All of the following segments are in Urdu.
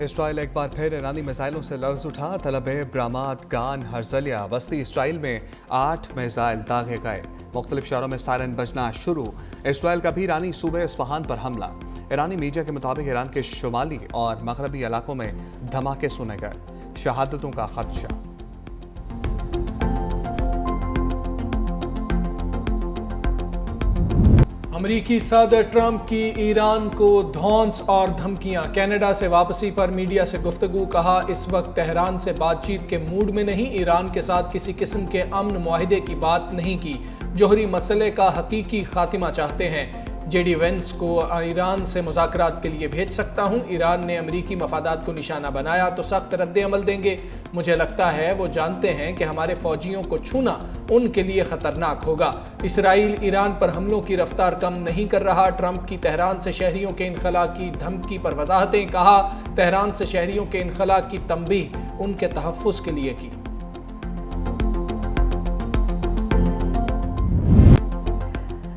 اسرائیل ایک بار پھر ایرانی میزائلوں سے لرز اٹھا۔ تل ابیب، رامات، گان، ہرزلیہ، وسطی اسرائیل میں 8 میزائل داغے گئے۔ مختلف شہروں میں سائرن بجنا شروع۔ اسرائیل کا بھی ایرانی صوبے اصفہان پر حملہ۔ ایرانی میڈیا کے مطابق ایران کے شمالی اور مغربی علاقوں میں دھماکے سنے گئے۔ شہادتوں کا خدشہ۔ امریکی صدر ٹرمپ کی ایران کو دھونس اور دھمکیاں۔ کینیڈا سے واپسی پر میڈیا سے گفتگو، کہا اس وقت تہران سے بات چیت کے موڈ میں نہیں، ایران کے ساتھ کسی قسم کے امن معاہدے کی بات نہیں کی، جوہری مسئلے کا حقیقی خاتمہ چاہتے ہیں۔ جے ڈی وینس کو ایران سے مذاکرات کے لیے بھیج سکتا ہوں، ایران نے امریکی مفادات کو نشانہ بنایا تو سخت رد عمل دیں گے، مجھے لگتا ہے وہ جانتے ہیں کہ ہمارے فوجیوں کو چھونا ان کے لیے خطرناک ہوگا۔ اسرائیل ایران پر حملوں کی رفتار کم نہیں کر رہا۔ ٹرمپ کی تہران سے شہریوں کے انخلاء کی دھمکی پر وضاحتیں، کہا تہران سے شہریوں کے انخلاء کی تنبیہ ان کے تحفظ کے لیے کی۔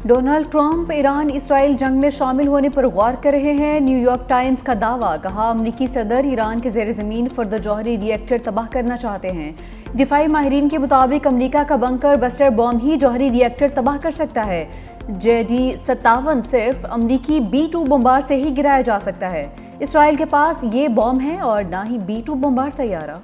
ڈونلڈ ٹرمپ ایران اسرائیل جنگ میں شامل ہونے پر غور کر رہے ہیں۔ نیو یارک ٹائمز کا دعویٰ، کہا امریکی صدر ایران کے زیر زمین فرد جوہری ری ایکٹر تباہ کرنا چاہتے ہیں۔ دفاعی ماہرین کے مطابق امریکہ کا بنکر بسٹر بم ہی جوہری ری ایکٹر تباہ کر سکتا ہے۔ JD-57 صرف امریکی B-2 بمبار سے ہی گرایا جا سکتا ہے۔ اسرائیل کے پاس یہ بم ہے اور نہ ہی B-2 بمبار طیارہ۔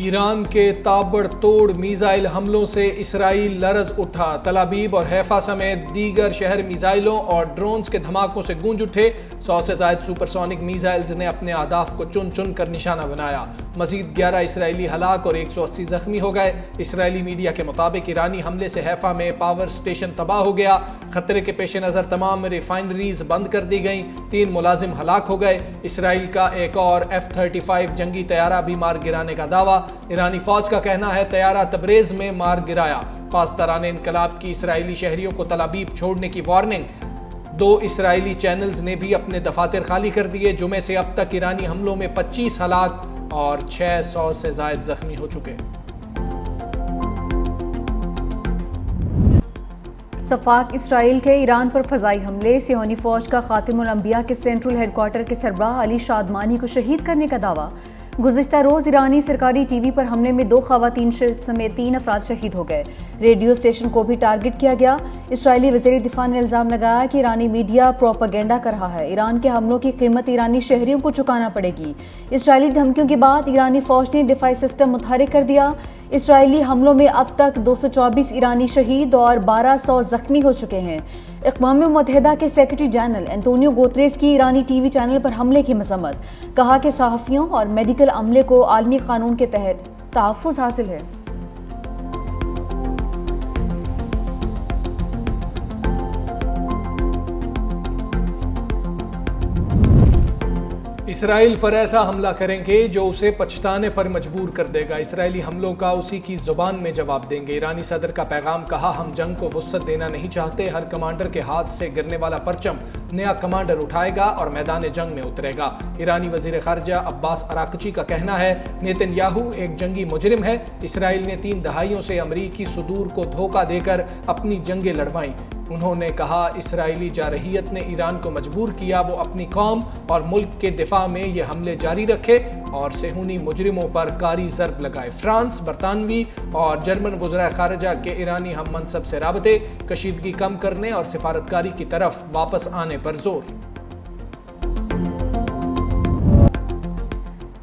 ایران کے تابڑ توڑ میزائل حملوں سے اسرائیل لرز اٹھا۔ تل ابیب اور حیفا سمیت دیگر شہر میزائلوں اور ڈرونز کے دھماکوں سے گونج اٹھے۔ 100 سے زائد سپرسونک میزائلز نے اپنے اہداف کو چن چن کر نشانہ بنایا۔ مزید 11 اسرائیلی ہلاک اور 180 زخمی ہو گئے۔ اسرائیلی میڈیا کے مطابق ایرانی حملے سے حیفا میں پاور سٹیشن تباہ ہو گیا۔ خطرے کے پیش نظر تمام ریفائنریز بند کر دی گئیں۔ 3 ملازم ہلاک ہو گئے۔ اسرائیل کا ایک اور F-35 جنگی طیارہ بھی مار گرانے کا دعویٰ۔ ایرانی فوج کا کہنا ہے طیارہ تبریز میں مار گرایا۔ پاسداران انقلاب کی اسرائیلی شہریوں کو تل ابیب چھوڑنے کی وارننگ۔ 2 اسرائیلی چینلز نے بھی اپنے دفاتر خالی کر دیے۔ جمعے سے اب تک ایرانی حملوں میں 25 ہلاک اور 600 سے زائد زخمی ہو چکے۔ صفاق اسرائیل کے ایران پر فضائی حملے، صہیونی فوج کا خاتم الانبیاء کے سینٹرل ہیڈ کوارٹر کے سربراہ علی شادمانی کو شہید کرنے کا دعویٰ۔ گزشتہ روز ایرانی سرکاری ٹی وی پر حملے میں 2 خواتین سمیت 3 افراد شہید ہو گئے۔ ریڈیو اسٹیشن کو بھی ٹارگٹ کیا گیا۔ اسرائیلی وزیر دفاع نے الزام لگایا کہ ایرانی میڈیا پروپیگنڈا کر رہا ہے۔ ایران کے حملوں کی قیمت ایرانی شہریوں کو چکانا پڑے گی۔ اسرائیلی دھمکیوں کے بعد ایرانی فوج نے دفاعی سسٹم متحرک کر دیا۔ اسرائیلی حملوں میں اب تک 224 ایرانی شہید اور 1200 زخمی ہو چکے ہیں۔ اقوام متحدہ کے سیکرٹری جنرل انتونیو گوتریس کی ایرانی ٹی وی چینل پر حملے کی مذمت، کہا کہ صحافیوں اور میڈیکل عملے کو عالمی قانون کے تحت تحفظ حاصل ہے۔ اسرائیل پر ایسا حملہ کریں گے جو اسے پچھتانے پر مجبور کر دے گا۔ اسرائیلی حملوں کا اسی کی زبان میں جواب دیں گے۔ ایرانی صدر کا پیغام، کہا ہم جنگ کو وسعت دینا نہیں چاہتے۔ ہر کمانڈر کے ہاتھ سے گرنے والا پرچم نیا کمانڈر اٹھائے گا اور میدان جنگ میں اترے گا۔ ایرانی وزیر خارجہ عباس اراقچی کا کہنا ہے نیتن یاہو ایک جنگی مجرم ہے۔ اسرائیل نے 3 دہائیوں سے امریکی صدور کو دھوکہ دے کر اپنی جنگیں لڑوائیں۔ انہوں نے کہا اسرائیلی جارحیت نے ایران کو مجبور کیا وہ اپنی قوم اور ملک کے دفاع میں یہ حملے جاری رکھے اور صہیونی مجرموں پر کاری ضرب لگائے۔ فرانس، برطانوی اور جرمن وزراء خارجہ کے ایرانی ہم منصب سے رابطے، کشیدگی کم کرنے اور سفارتکاری کی طرف واپس آنے پر زور۔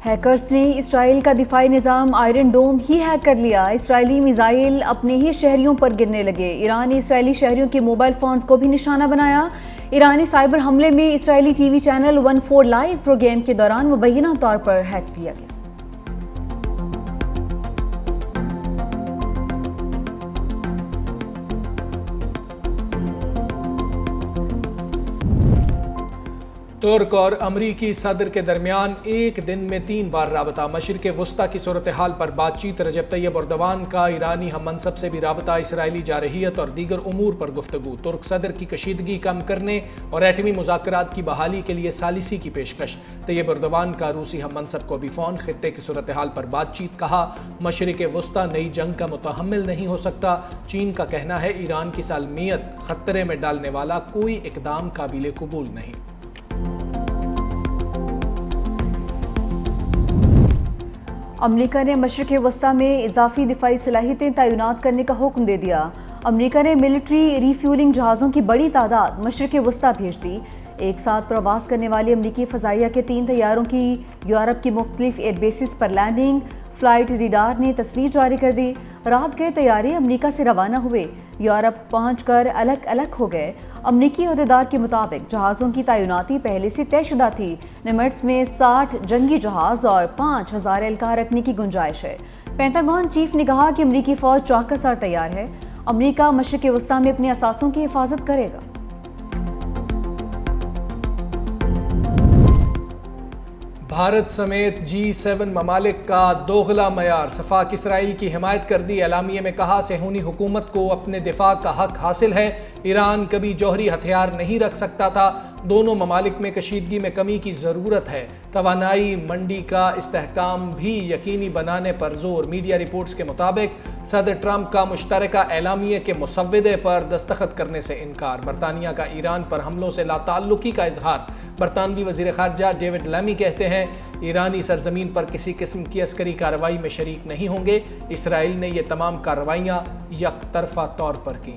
ہیکرز نے اسرائیل کا دفاعی نظام آئرن ڈوم ہی ہیک کر لیا۔ اسرائیلی میزائل اپنے ہی شہریوں پر گرنے لگے۔ ایران نے اسرائیلی شہریوں کے موبائل فونز کو بھی نشانہ بنایا۔ ایرانی سائبر حملے میں اسرائیلی T V channel 14 live program کے دوران مبینہ طور پر ہیک کیا گیا۔ ترک اور امریکی صدر کے درمیان ایک دن میں 3 بار رابطہ. مشرق وسطی کی صورتحال پر بات چیت. رجب طیب اردوان کا ایرانی ہم منصب سے بھی رابطہ. اسرائیلی جارحیت اور دیگر امور پر گفتگو. ترک صدر کی کشیدگی کم کرنے اور ایٹمی مذاکرات کی بحالی کے لیے ثالثی کی پیشکش. طیب اردوان کا روسی ہم منصب کو بھی فون. خطے کی صورتحال پر بات چیت. کہا مشرق وسطی نئی جنگ کا متحمل نہیں ہو سکتا. چین کا کہنا ہے ایران کی سالمیت خطرے میں ڈالنے والا کوئی اقدام قابل قبول نہیں. امریکہ نے مشرق وسطی میں اضافی دفاعی صلاحیتیں تعینات کرنے کا حکم دے دیا. امریکہ نے ملٹری ری فیولنگ جہازوں کی بڑی تعداد مشرق وسطی بھیج دی. ایک ساتھ پرواز کرنے والی امریکی فضائیہ کے 3 طیاروں کی یورپ کی مختلف ایئر بیسز پر لینڈنگ. فلائٹ ریڈار نے تصویر جاری کر دی. رات کے طیارے امریکہ سے روانہ ہوئے. یورپ پہنچ کر الگ الگ ہو گئے. امریکی عہدیدار کے مطابق جہازوں کی تعیناتی پہلے سے طے شدہ تھی. نمیٹس میں 60 جنگی جہاز اور 5000 اہلکار رکھنے کی گنجائش ہے. پینٹاگون چیف نے کہا کہ امریکی فوج چوکس اور تیار ہے. امریکہ مشرق وسطی میں اپنے اثاثوں کی حفاظت کرے گا. بھارت سمیت G7 ممالک کا دوغلا معیار. صفاق اسرائیل کی حمایت کر دی. اعلامیے میں کہا صہیونی حکومت کو اپنے دفاع کا حق حاصل ہے. ایران کبھی جوہری ہتھیار نہیں رکھ سکتا تھا. دونوں ممالک میں کشیدگی میں کمی کی ضرورت ہے. توانائی منڈی کا استحکام بھی یقینی بنانے پر زور. میڈیا رپورٹس کے مطابق صدر ٹرمپ کا مشترکہ اعلامیے کے مسودے پر دستخط کرنے سے انکار. برطانیہ کا ایران پر حملوں سے لا تعلقی کا اظہار. برطانوی وزیر خارجہ ڈیوڈ لیمی کہتے ہیں ایرانی سرزمین پر کسی قسم کی عسکری کارروائی میں شریک نہیں ہوں گے. اسرائیل نے یہ تمام کارروائیاں یک طرفہ طور پر کی.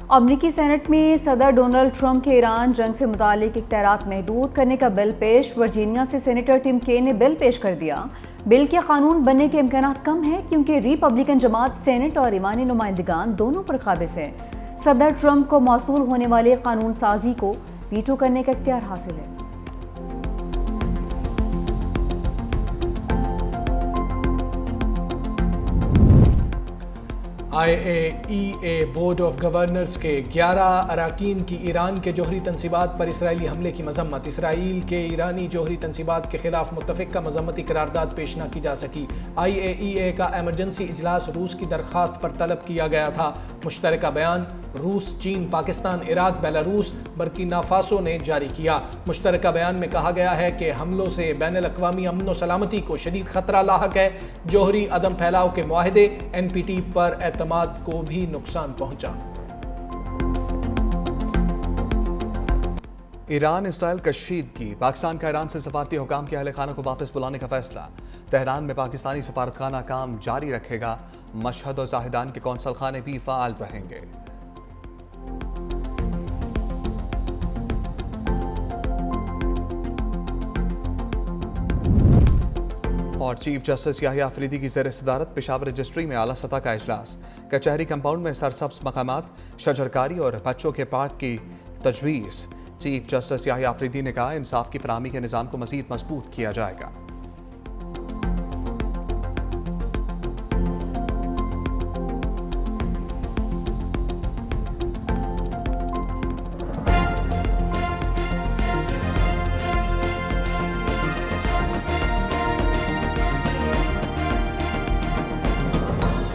امریکی سینٹ میں صدر ڈونلڈ ٹرمپ کے ایران جنگ سے متعلق اختیارات محدود کرنے کا بل پیش. ورجینیا سے سینیٹر ٹم کین نے بل پیش کر دیا. بل کے قانون بننے کے امکانات کم ہیں کیونکہ ریپبلکن جماعت سینٹ اور ایوانی نمائندگان دونوں پر قابض ہے. صدر ٹرمپ کو موصول ہونے والے قانون سازی کو ویٹو کرنے کا اختیار حاصل ہے. IAEA بورڈ آف گورنرز کے 11 اراکین کی ایران کے جوہری تنصیبات پر اسرائیلی حملے کی مذمت. اسرائیل کے ایرانی جوہری تنصیبات کے خلاف متفقہ مذمتی قرارداد پیش نہ کی جا سکی. IAEA کا ایمرجنسی اجلاس روس کی درخواست پر طلب کیا گیا تھا. مشترکہ بیان روس، چین، پاکستان، عراق، بیلاروس، برکینا فاسو نے جاری کیا. مشترکہ بیان میں کہا گیا ہے کہ حملوں سے بین الاقوامی امن و سلامتی کو شدید خطرہ لاحق ہے. جوہری عدم پھیلاؤ کے معاہدے NPT پر اعتماد کو بھی نقصان پہنچا. ایران اسرائیل کشیدگی. پاکستان کا ایران سے سفارتی حکام کے اہل خانہ کو واپس بلانے کا فیصلہ. تہران میں پاکستانی سفارتخانہ کام جاری رکھے گا. مشہد اور زاہدان کے قونصل خانے بھی فعال رہیں گے. اور چیف جسٹس یحییٰ آفریدی کی زیر صدارت پشاور رجسٹری میں اعلیٰ سطح کا اجلاس. کچہری کمپاؤنڈ میں سرسبز مقامات، شجرکاری اور بچوں کے پارک کی تجویز. چیف جسٹس یحییٰ آفریدی نے کہا انصاف کی فراہمی کے نظام کو مزید مضبوط کیا جائے گا.